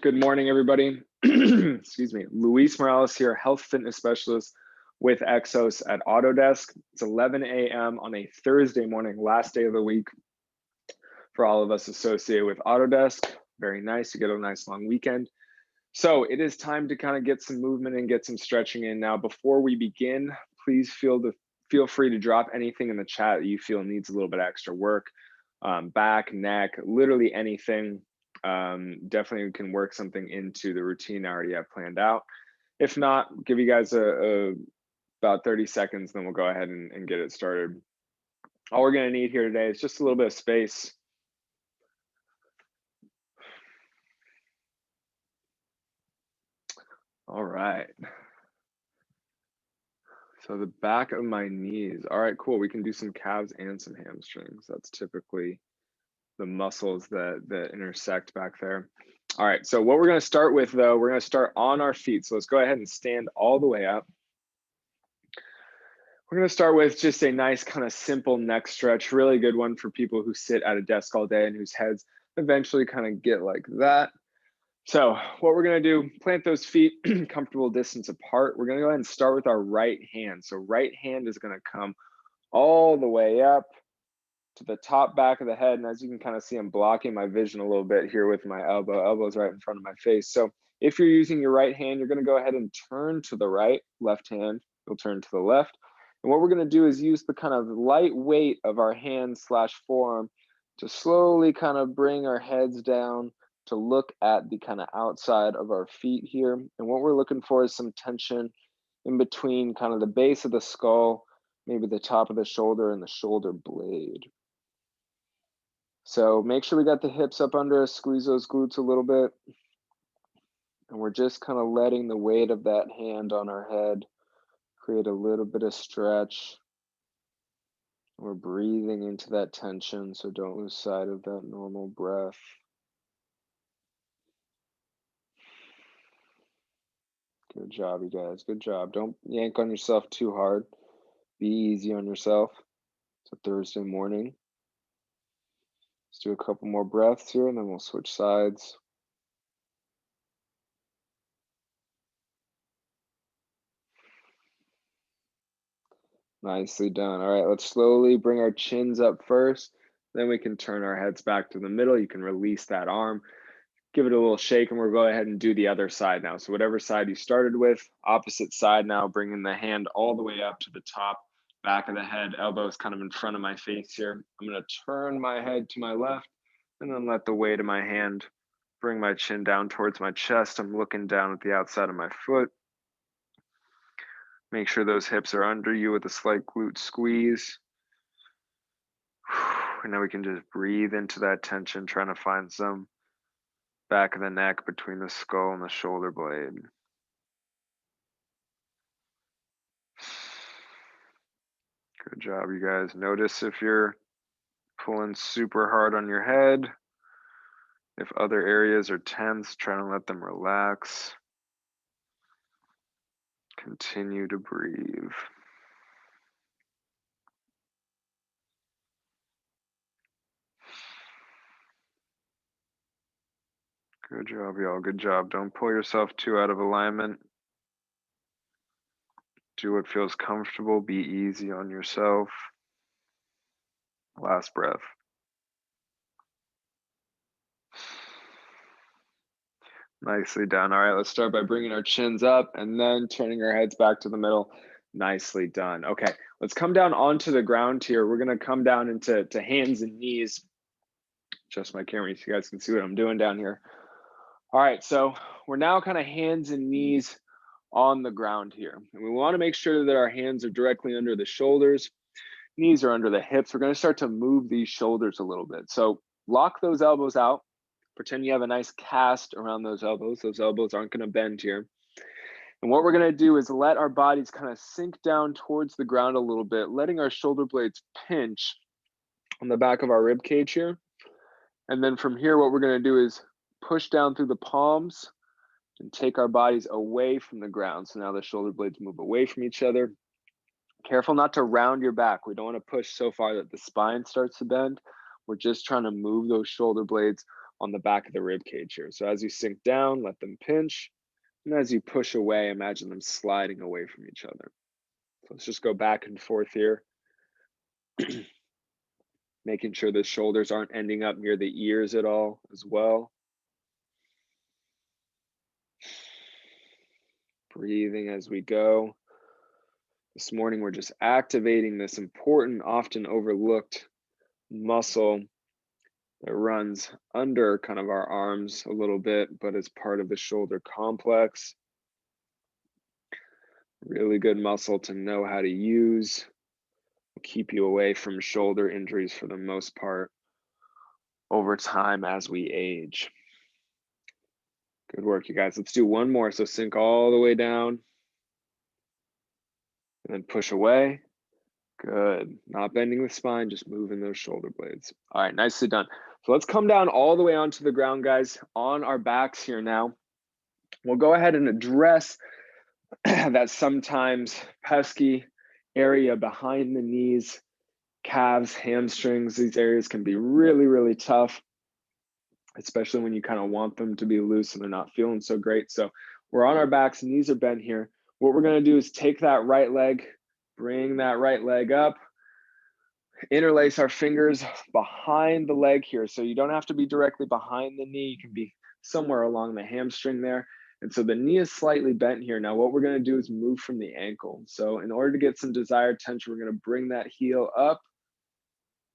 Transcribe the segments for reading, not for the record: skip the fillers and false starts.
Good morning, everybody. Excuse me. Luis Morales here, health fitness specialist with Exos at Autodesk. It's 11 a.m. on a Thursday morning, last day of the week for all of us associated with Autodesk. Very nice. You get a nice long weekend. So it is time to kind of get some movement and get some stretching in. Now, before we begin, please feel free to drop anything in the chat that you feel needs a little bit extra work. Back, neck, literally anything. Definitely can work something into the routine I already have planned out. If not, give you guys about 30 seconds, then we'll go ahead and get it started. All we're gonna need here today is just a little bit of space. All right. So the back of my knees. All right, cool. We can do some calves and some hamstrings. That's typically the muscles that intersect back there. All right, so what we're gonna start with though, we're gonna start on our feet. So let's go ahead and stand all the way up. We're gonna start with just a nice kind of simple neck stretch, really good one for people who sit at a desk all day and whose heads eventually kind of get like that. So what we're gonna do, plant those feet comfortable distance apart. We're gonna go ahead and start with our right hand. So right hand is gonna come all the way up to the top back of the head. And as you can kind of see, I'm blocking my vision a little bit here with my elbow. Elbow's right in front of my face. So if you're using your right hand, you're gonna go ahead and turn to the right, left hand, you'll turn to the left. And what we're gonna do is use the kind of light weight of our hand / forearm to slowly kind of bring our heads down to look at the kind of outside of our feet here. And what we're looking for is some tension in between kind of the base of the skull, maybe the top of the shoulder and the shoulder blade. So make sure we got the hips up under us, squeeze those glutes a little bit. And we're just kind of letting the weight of that hand on our head create a little bit of stretch. We're breathing into that tension, so don't lose sight of that normal breath. Good job, you guys. Good job. Don't yank on yourself too hard. Be easy on yourself. It's a Thursday morning. Let's do a couple more breaths here, and then we'll switch sides. Nicely done. All right, let's slowly bring our chins up first. Then we can turn our heads back to the middle. You can release that arm, give it a little shake, and we'll go ahead and do the other side now. So whatever side you started with, opposite side now, bringing the hand all the way up to the top, back of the head, elbows kind of in front of my face here. I'm gonna turn my head to my left and then let the weight of my hand bring my chin down towards my chest. I'm looking down at the outside of my foot. Make sure those hips are under you with a slight glute squeeze. And now we can just breathe into that tension, trying to find some back of the neck between the skull and the shoulder blade. Good job, you guys. Notice if you're pulling super hard on your head. If other areas are tense, try to let them relax. Continue to breathe. Good job, y'all. Good job. Don't pull yourself too out of alignment. Do what feels comfortable. Be easy on yourself. Last breath. Nicely done. All right, let's start by bringing our chins up and then turning our heads back to the middle. Nicely done. Okay, let's come down onto the ground here. We're gonna come down into hands and knees. Adjust my camera so you guys can see what I'm doing down here. All right, so we're now kind of hands and knees on the ground here. And we wanna make sure that our hands are directly under the shoulders, knees are under the hips. We're gonna start to move these shoulders a little bit. So lock those elbows out. Pretend you have a nice cast around those elbows. Those elbows aren't gonna bend here. And what we're gonna do is let our bodies kind of sink down towards the ground a little bit, letting our shoulder blades pinch on the back of our rib cage here. And then from here, what we're gonna do is push down through the palms and take our bodies away from the ground. So now the shoulder blades move away from each other. Careful not to round your back. We don't wanna push so far that the spine starts to bend. We're just trying to move those shoulder blades on the back of the rib cage here. So as you sink down, let them pinch. And as you push away, imagine them sliding away from each other. So let's just go back and forth here. Making sure the shoulders aren't ending up near the ears at all as well. Breathing as we go. This morning, we're just activating this important, often overlooked muscle that runs under kind of our arms a little bit, but is part of the shoulder complex. Really good muscle to know how to use. Will keep you away from shoulder injuries for the most part over time as we age. Good work, you guys. Let's do one more. So sink all the way down and then push away. Good. Not bending the spine, just moving those shoulder blades. All right, nicely done. So let's come down all the way onto the ground, guys, on our backs here now. We'll go ahead and address that sometimes pesky area behind the knees, calves, hamstrings. These areas can be really, really tough, especially when you kind of want them to be loose and they're not feeling so great. So we're on our backs, knees are bent here. What we're going to do is take that right leg, bring that right leg up, interlace our fingers behind the leg here. So you don't have to be directly behind the knee. You can be somewhere along the hamstring there. And so the knee is slightly bent here. Now what we're going to do is move from the ankle. So in order to get some desired tension, we're going to bring that heel up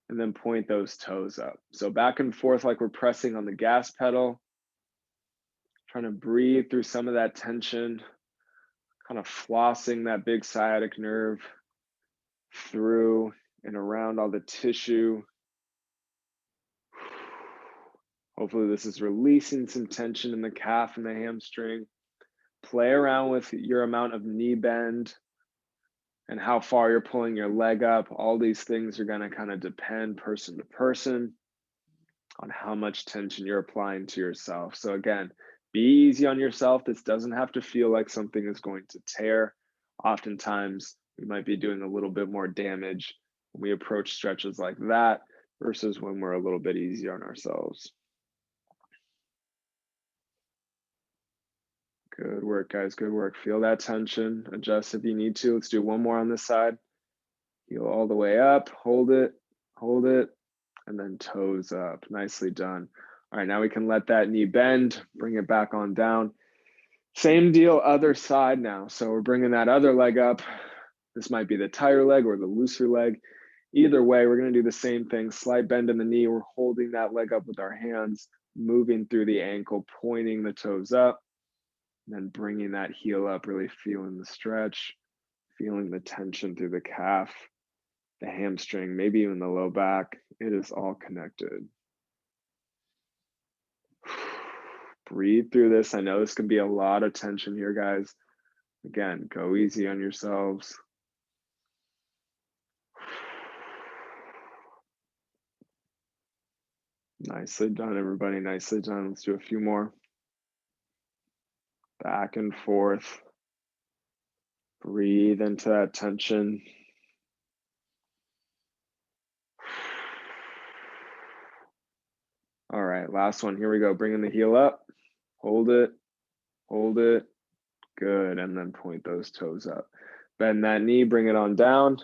and then point those toes up. So back and forth like we're pressing on the gas pedal. Trying to breathe through some of that tension, kind of flossing that big sciatic nerve through and around all the tissue. Hopefully this is releasing some tension in the calf and the hamstring. Play around with your amount of knee bend and how far you're pulling your leg up. All these things are going to kind of depend person to person on how much tension you're applying to yourself. So again, be easy on yourself. This doesn't have to feel like something is going to tear. Oftentimes, we might be doing a little bit more damage when we approach stretches like that versus when we're a little bit easier on ourselves. Good work, guys. Good work. Feel that tension. Adjust if you need to. Let's do one more on this side. Heel all the way up. Hold it, and then toes up. Nicely done. All right, now we can let that knee bend, bring it back on down. Same deal, other side now. So we're bringing that other leg up. This might be the tighter leg or the looser leg. Either way, we're going to do the same thing. Slight bend in the knee. We're holding that leg up with our hands, moving through the ankle, pointing the toes up, and then bringing that heel up, really feeling the stretch, feeling the tension through the calf, the hamstring, maybe even the low back. It is all connected. Breathe through this. I know this can be a lot of tension here, guys. Again, go easy on yourselves. Nicely done, everybody. Nicely done. Let's do a few more. Back and forth. Breathe into that tension. All right, last one. Here we go. Bringing the heel up. Hold it. Hold it. Good. And then point those toes up. Bend that knee. Bring it on down.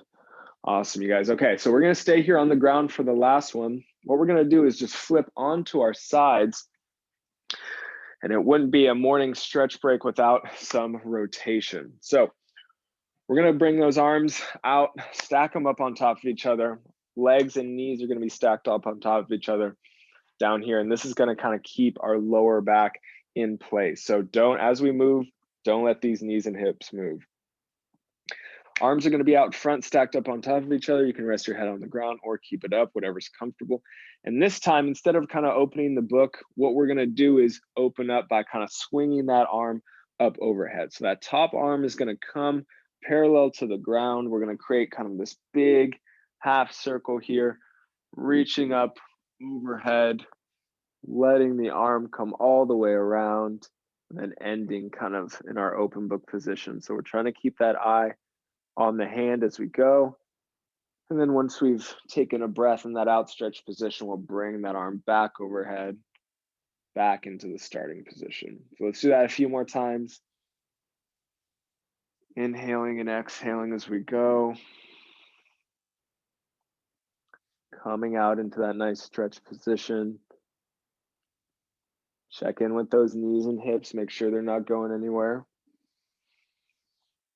Awesome, you guys. Okay, so we're going to stay here on the ground for the last one. What we're going to do is just flip onto our sides. And it wouldn't be a morning stretch break without some rotation. So we're going to bring those arms out, stack them up on top of each other. Legs and knees are going to be stacked up on top of each other down here. And this is going to kind of keep our lower back in place. So as we move, don't let these knees and hips move. Arms are going to be out front, stacked up on top of each other. You can rest your head on the ground or keep it up, whatever's comfortable. And this time, instead of kind of opening the book, what we're going to do is open up by kind of swinging that arm up overhead. So that top arm is going to come parallel to the ground. We're going to create kind of this big half circle here, reaching up overhead, letting the arm come all the way around, and then ending kind of in our open book position. So we're trying to keep that eye on the hand as we go. And then once we've taken a breath in that outstretched position, we'll bring that arm back overhead, back into the starting position. So let's do that a few more times. Inhaling and exhaling as we go. Coming out into that nice stretch position. Check in with those knees and hips, make sure they're not going anywhere.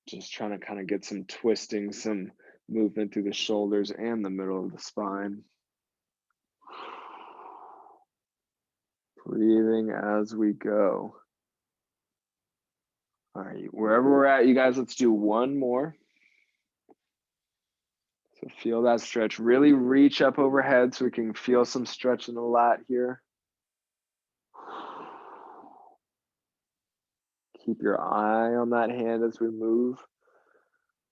Just trying to kind of get some twisting, some movement through the shoulders and the middle of the spine. Breathing as we go. All right, wherever we're at, you guys, let's do one more. So feel that stretch. Really reach up overhead so we can feel some stretch in the lat here. Keep your eye on that hand as we move.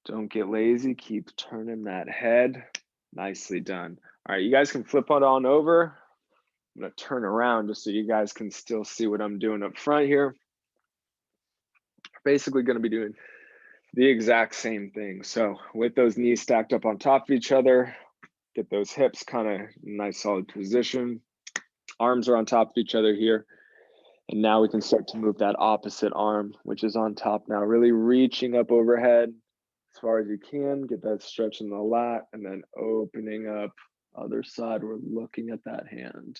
Don't get lazy. Keep turning that head. Nicely done. All right, you guys can flip it on over. I'm going to turn around just so you guys can still see what I'm doing up front here. Basically going to be doing the exact same thing. So with those knees stacked up on top of each other, get those hips kind of nice solid position. Arms are on top of each other here. And now we can start to move that opposite arm, which is on top now, really reaching up overhead as far as you can. Get that stretch in the lat and then opening up other side. We're looking at that hand.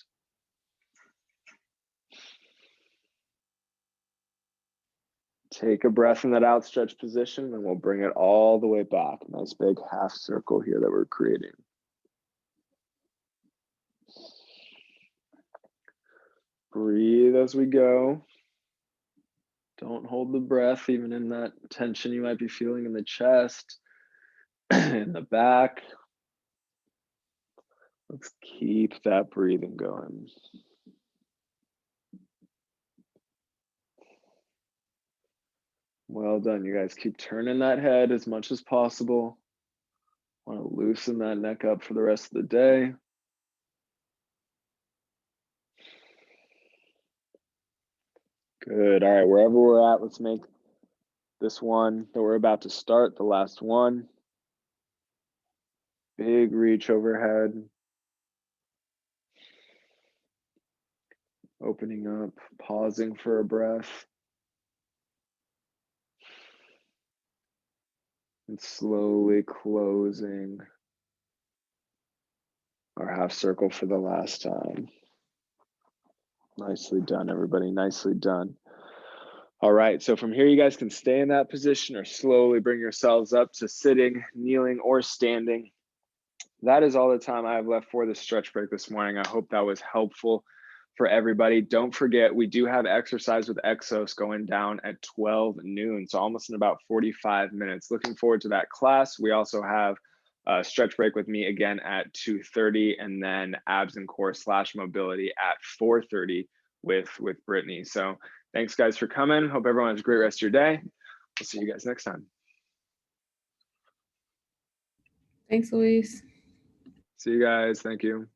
Take a breath in that outstretched position and we'll bring it all the way back. Nice big half circle here that we're creating. Breathe as we go. Don't hold the breath, even in that tension you might be feeling in the chest, in the back. Let's keep that breathing going. Well done, you guys. Keep turning that head as much as possible. Want to loosen that neck up for the rest of the day. Good. All right, wherever we're at, let's make this one that we're about to start the last one. Big reach overhead. Opening up, pausing for a breath. And slowly closing our half circle for the last time. Nicely done, everybody. Nicely done. All right, so from here, you guys can stay in that position or slowly bring yourselves up to sitting, kneeling, or standing. That is all the time I have left for the stretch break this morning. I hope that was helpful for everybody. Don't forget, we do have exercise with Exos going down at 12 noon, so almost in about 45 minutes. Looking forward to that class. We also have a stretch break with me again at 2:30, and then abs and core / mobility at 4:30 with Brittany. So thanks guys for coming. Hope everyone has a great rest of your day. We'll see you guys next time. Thanks, Luis. See you guys. Thank you.